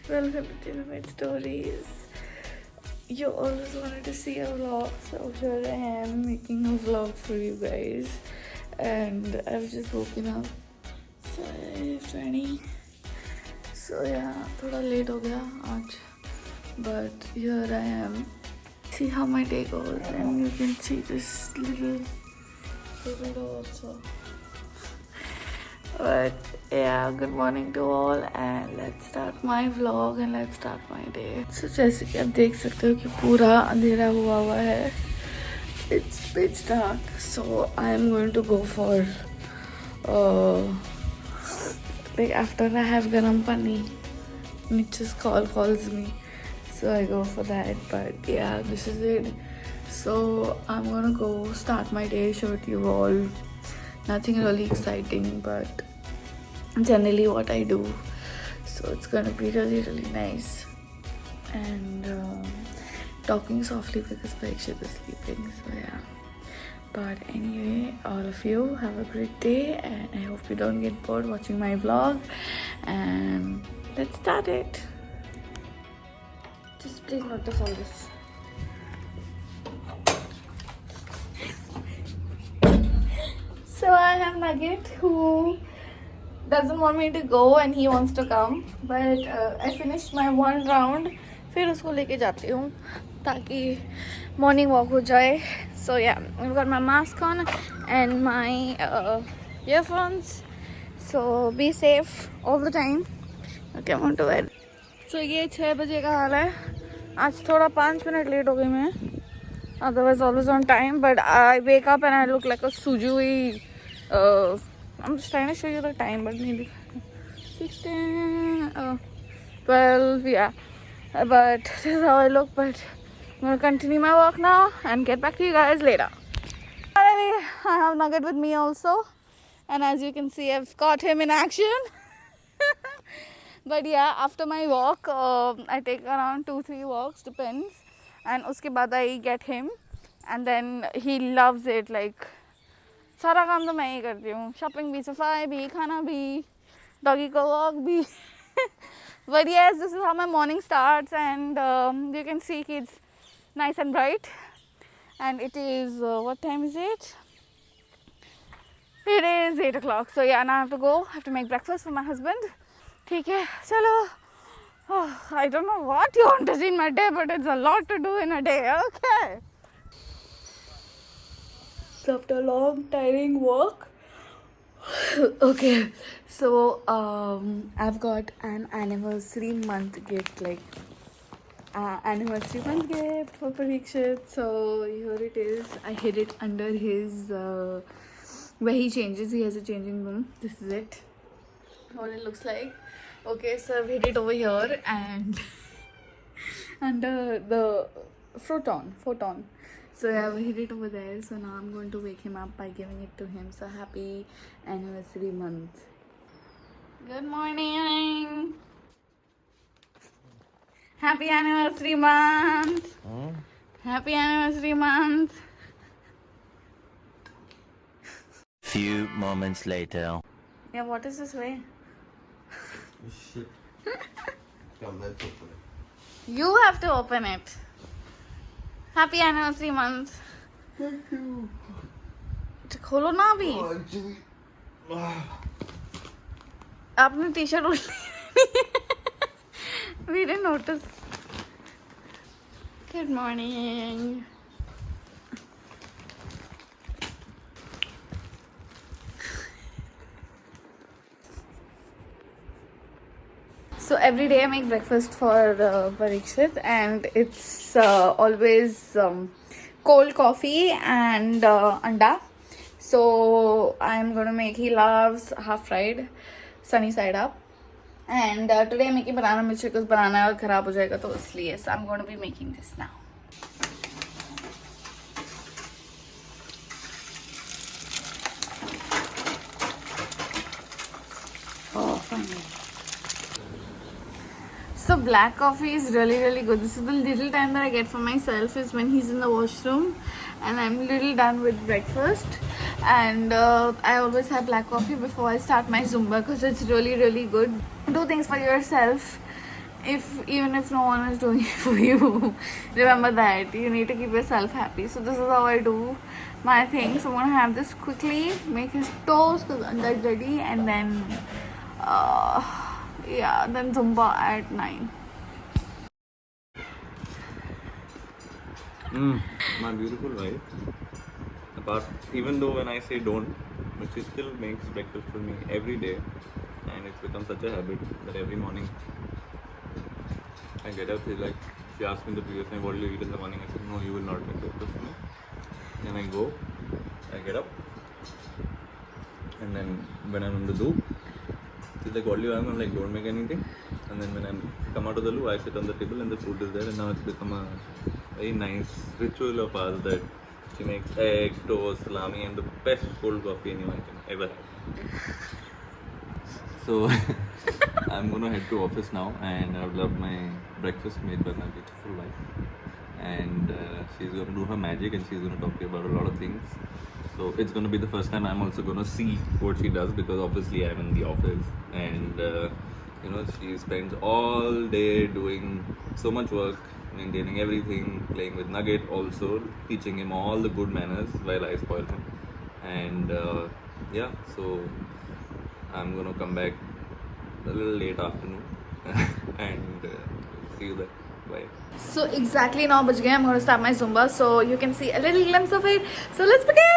Welcome to Tilmate Stories. You always wanted to see a vlog, so here I am making a vlog for you guys. And I've just woken up 5:20. So yeah, थोड़ा late हो गया आज. But here I am. See how my day goes, and you can see this little door also. But yeah, good morning to all and let's start my vlog and let's start my day. So जैसे कि आप देख सकते हो कि पूरा अंधेरा हुआ है. It's pitch dark, so I'm going to go for like after I have garam pani, Mitch's calls me, so I go for that. But yeah, this is it. So I'm gonna go start my day, show it to you all. Nothing really exciting, but generally what I do. So it's gonna be really nice. And talking softly because Parikshit is sleeping. So yeah. But anyway, all of you have a great day, and I hope you don't get bored watching my vlog. And let's start it. Just please notice all this. So I have Nugget who doesn't want me to go and he wants to come, but I finished my one round. फिर उसको लेके जाती हूँ ताकि morning walk हो जाए. So yeah, I've got my mask on and my earphones. So be safe all the time. Okay, I'm on to bed. So ये 6 बजे का हाल है. आज थोड़ा 5 मिनट लेट हो गई मैं. Otherwise always on time, but I wake up and I look like a sujui. I'm just trying to show you the time, but maybe 16, 12, yeah. But this is how I look. But I'm gonna continue my walk now and get back to you guys later. Finally, I have Nugget with me also, and as you can see, I've caught him in action. But yeah, after my walk, I take around 2-3 walks, depends. And उसके बाद I get him, and then he loves it. Like सारा काम तो मैं ही करती हूँ. Shopping भी, सफाई भी, खाना भी, doggy को walk भी. But yes, this is how my morning starts, and you can see it's nice and bright. And it is what time is it? It is 8 o'clock. So yeah, now I have to go. I have to make breakfast for my husband. ठीक है, चलो. Oh, I don't know what you want to see in my day, but it's a lot to do in a day. Okay. So after a long, tiring walk, okay. So I've got an anniversary month gift, like anniversary month gift for Parikshit. So here it is. I hid it under his where he changes. He has a changing room. This is it. What it looks like. Okay, so I've hid it over here and under the futon. So I've hid it over there. So now I'm going to wake him up by giving it to him. So happy anniversary month. Good morning. Happy anniversary month. Happy anniversary month. Few moments later. Yeah, what is this way? Shit. Come, let's open it. You have to open it. Happy anniversary month. Thank you. खोलो ना अभी. Oh, actually, आपने T-shirt उल्टी. We didn't notice. Good morning. So every day I make breakfast for Parikshit, and it's always cold coffee and anda. So I'm gonna make, he loves half fried, sunny side up. And today I'm making banana milkshake because banana खराब हो जाएगा तो इसलिए. So I'm gonna be making this now. Oh, finally. So black coffee is really good. This is the little time that I get for myself is when he's in the washroom and I'm little done with breakfast. And I always have black coffee before I start my Zumba because it's really good. Do things for yourself even if no one is doing it for you, remember that you need to keep yourself happy. So this is how I do my thing. So I'm gonna have this quickly, make his toast because that's ready, and then yeah, then Zumba at 9. My beautiful wife. Apart, even though when I say don't, but she still makes breakfast for me every day, and it's become such a habit that every morning I get up. She asked me the previous night, "What do you eat in the morning?" I said, "No, you will not make breakfast for me." Then I go, I get up, and then when I'm in the loo, she's like, "What do you have?" I'm like, "Don't make anything." And then when I come out of the loo, I sit on the table and the food is there, and now it's become a very nice ritual of ours that she makes egg, toast, salami, and the best cold coffee anyone can ever have. So I'm gonna head to office now, and I've loved my breakfast made by my beautiful wife, and she's gonna do her magic, and she's gonna talk to you about a lot of things. So it's gonna be the first time I'm also gonna see what she does, because obviously I'm in the office, and she spends all day doing so much work, maintaining everything, playing with Nugget, also teaching him all the good manners while I spoil him. And so I'm gonna come back a little late afternoon and see you there. Bye. So exactly now baj gaye. I'm going to start my Zumba, so you can see a little glimpse of it. So let's begin.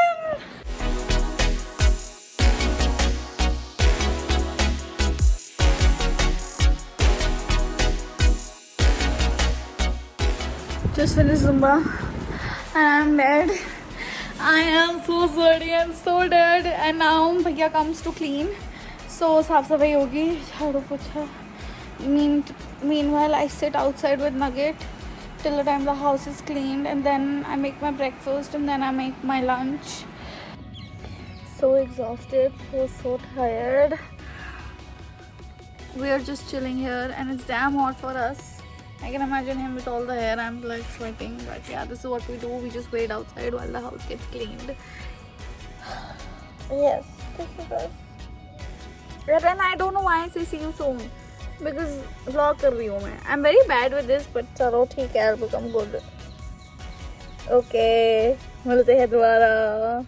Just finished Zumba and I'm dead. I am so sweaty and so dead. And now Bhaiya comes to clean. So साफ सफाई होगी, झाड़ू पोछा. Meanwhile, I sit outside with Nugget till the time the house is cleaned, and then I make my breakfast, and then I make my lunch. So exhausted, so tired. We are just chilling here, and it's damn hot for us. I can imagine him with all the hair. I'm like sweating, but yeah, this is what we do. We just wait outside while the house gets cleaned. Yes, this is us. And I don't know why I say see you soon, because vlog कर रही हूँ मैं. I'm very bad with this, but चलो ठीक है, I'll become good. Okay, मिलते हैं दोबारा.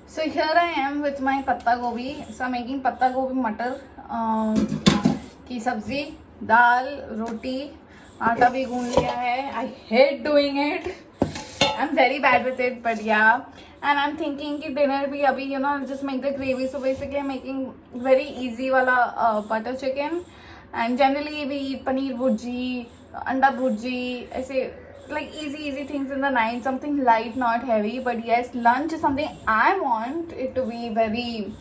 So here I am with my patta gobi. So I'm making patta gobi matar की सब्जी, दाल, रोटी, आटा भी गूंद लिया है. I hate doing it. I'm very bad with it, but yeah. And I'm thinking कि dinner भी अभी I'll just make the gravy. So basically I'm making very easy वाला butter chicken. And generally we eat paneer bhurji, anda bhurji, ऐसे like easy things in the night, something light, not heavy. But yes, lunch is something I want it to be very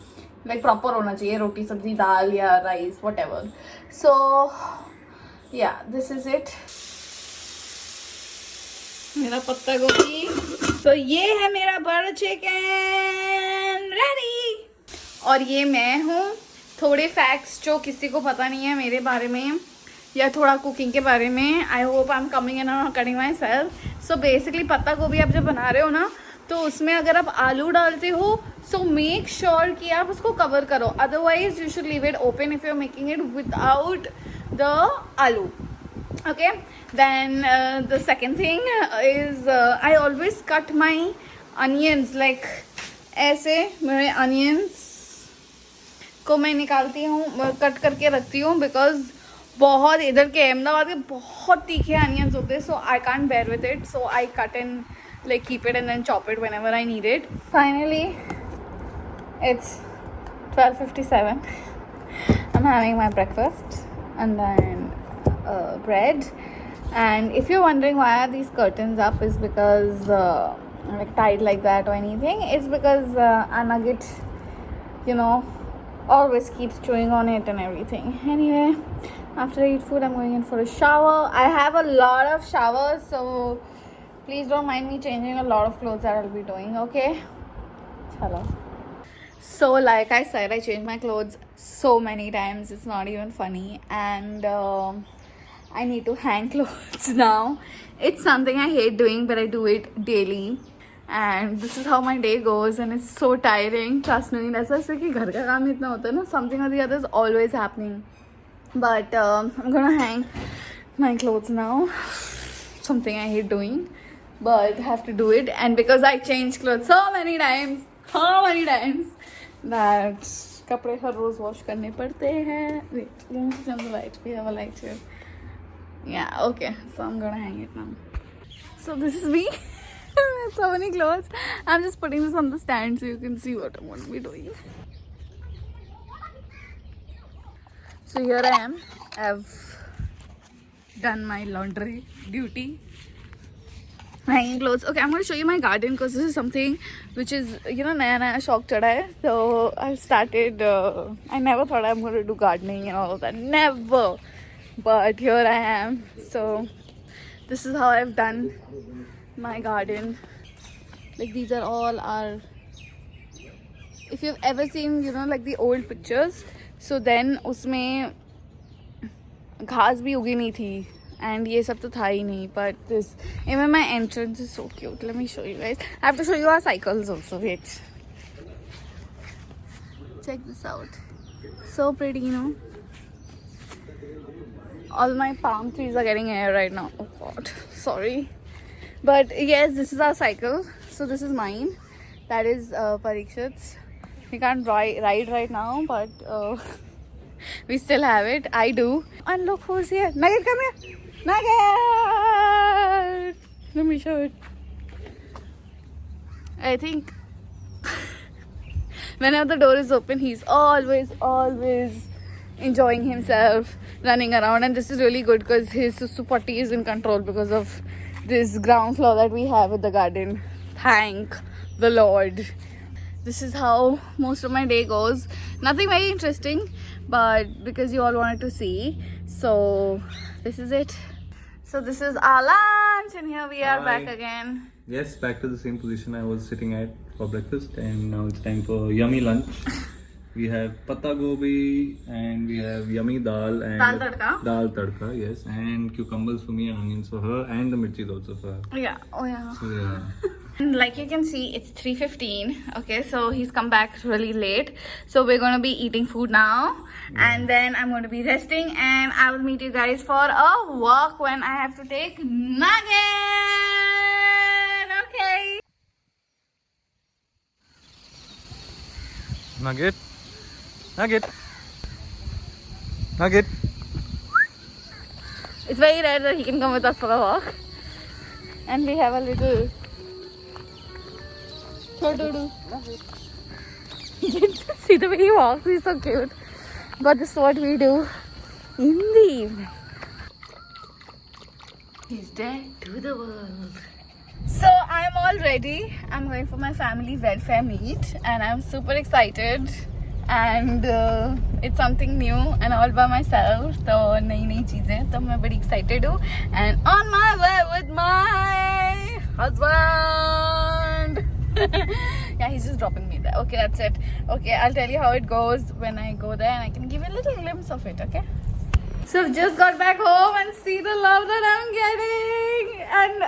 like proper होना चाहिए, रोटी सब्जी दाल या rice whatever. So yeah, this is it. मेरा पत्ता गोभी. तो ये है मेरा बटर चिकन रेडी. और ये मैं हूँ. थोड़े फैक्ट्स जो किसी को पता नहीं है मेरे बारे में या थोड़ा कुकिंग के बारे में. I hope I am coming in और cutting myself. So basically पत्ता गोभी आप जब बना रहे हो ना, तो उसमें अगर आप आलू डालते हो, सो मेक श्योर कि आप उसको कवर करो. Otherwise you should leave it open if you are making it without the aloo. Okay, then the second thing is I always cut my onions like ऐसे. मेरे onions को मैं निकालती हूँ, कट करके रखती हूँ, बिकॉज बहुत इधर के अहमदाबाद के बहुत तीखे onions होते हैं. So I can't bear with it, so I cut and like keep it and then chop it whenever I need it. Finally, it's 12:57. I'm having my breakfast and then bread. And if you're wondering why are these curtains up, is because like tied like that or anything, it's because our Nugget always keeps chewing on it and everything. Anyway, after I eat food, I'm going in for a shower. I have a lot of showers, so please don't mind me changing a lot of clothes that I'll be doing. Okay, chalo. So like I said, I change my clothes so many times, it's not even funny. And I need to hang clothes now. It's something I hate doing, but I do it daily. And this is how my day goes, and it's so tiring. Trust me, ऐसा कि घर का काम इतना होता है ना, something or the other is always happening. But I'm gonna hang my clothes now. Something I hate doing, but have to do it. And because I change clothes so many times that कपड़े हर रोज wash करने पड़ते हैं. Wait, let me switch on the light. We have a light here. Yeah, okay. So I'm gonna hang it now. So this is me. So many clothes. I'm just putting this on the stand so you can see what I'm going to be doing. So here I am. I've done my laundry duty. Hanging clothes. Okay, I'm going to show you my garden because this is something which is, naya shock chada hai. So I've started, I never thought I'm going to do gardening and all of that. Never. But here I am. So this is how I've done my garden. Like these are all our, if you've ever seen, like the old pictures, so then उसमें घास भी उगी नहीं थी and ये सब तो था ही नहीं. But this, even my entrance is so cute. Let me show you guys. I have to show you our cycles also. Wait, check this out. So pretty, all my palm trees are getting air right now. Oh god, sorry. But yes, this is our cycle. So this is mine. That is Parikshit's. We can't ride right now, but we still have it. I do. And look who's here. Nugget, come here. Nugget! Let me show it. I think whenever the door is open, he's always enjoying himself, running around. And this is really good because his Susu potty is in control because of this ground floor that we have with the garden. Thank the Lord. This is how most of my day goes. Nothing very interesting, but because you all wanted to see, so this is it. So this is our lunch, and here we are back again. Yes, back to the same position I was sitting at for breakfast, and now it's time for yummy lunch. We have patta gobi and we have yummy dal and dal tadka, yes, and cucumbers for me and onions for her, and the mirchis also for her. Yeah, oh yeah. So yeah. And like you can see, it's 3:15. Okay, so he's come back really late. So we're gonna be eating food now, and then I'm gonna be resting, and I will meet you guys for a walk when I have to take Nugget. Okay. Nugget. Nugget. Nugget. It's very rare that he can come with us for a walk. And we have a little Chotudu. See the way he walks, he's so cute. But this is what we do in the evening. He's dead to the world. So I'm all ready. I'm going for my family welfare meet and I'm super excited. And it's something new and all by myself. So नई चीजें, तो मैं बड़ी excited हूँ. And on my way with my husband. Yeah, he's just dropping me there. Okay, that's it. Okay, I'll tell you how it goes when I go there, and I can give you a little glimpse of it. Okay. So I've just got back home and see the love that I'm getting. And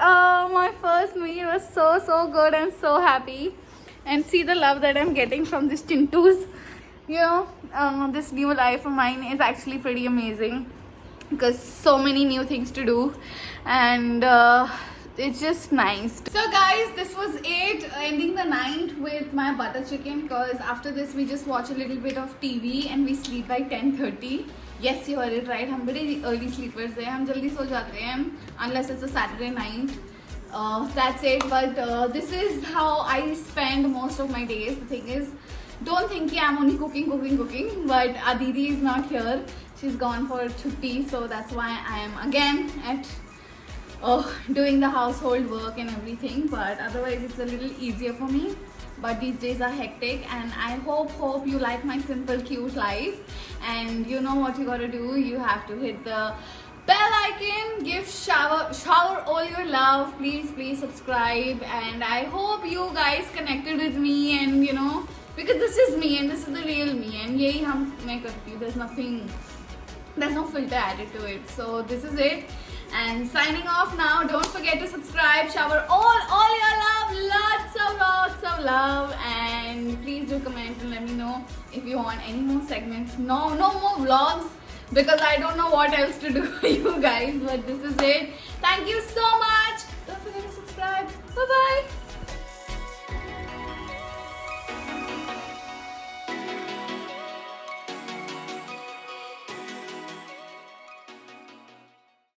my first meal was so good. I'm so happy. And see the love that I'm getting from these Chintus. This new life of mine is actually pretty amazing because so many new things to do, and it's just nice. So guys, this was it, ending the night with my butter chicken, because after this we just watch a little bit of TV and we sleep by 10:30. Yes, you heard it right. हम बड़े early sleepers हैं. हम जल्दी सो जाते हैं unless it's a Saturday night. That's it. But this is how I spend most of my days. The thing is, don't think I'm only cooking. But Aditi is not here. She's gone for chutti, so that's why I am again at doing the household work and everything. But otherwise, it's a little easier for me. But these days are hectic, and I hope you like my simple, cute life. And you know what you gotta do. You have to hit the bell icon, shower all your love. Please subscribe. And I hope you guys connected with me, and because this is me and this is the real me, and yahi मैं करती हूँ. There's no filter added to it. So this is it, and signing off now. Don't forget to subscribe, shower all your love, lots of love, and please do comment and let me know if you want any more segments. No more vlogs, because I don't know what else to do for you guys, but this is it. Thank you so much. Don't forget to subscribe. Bye bye.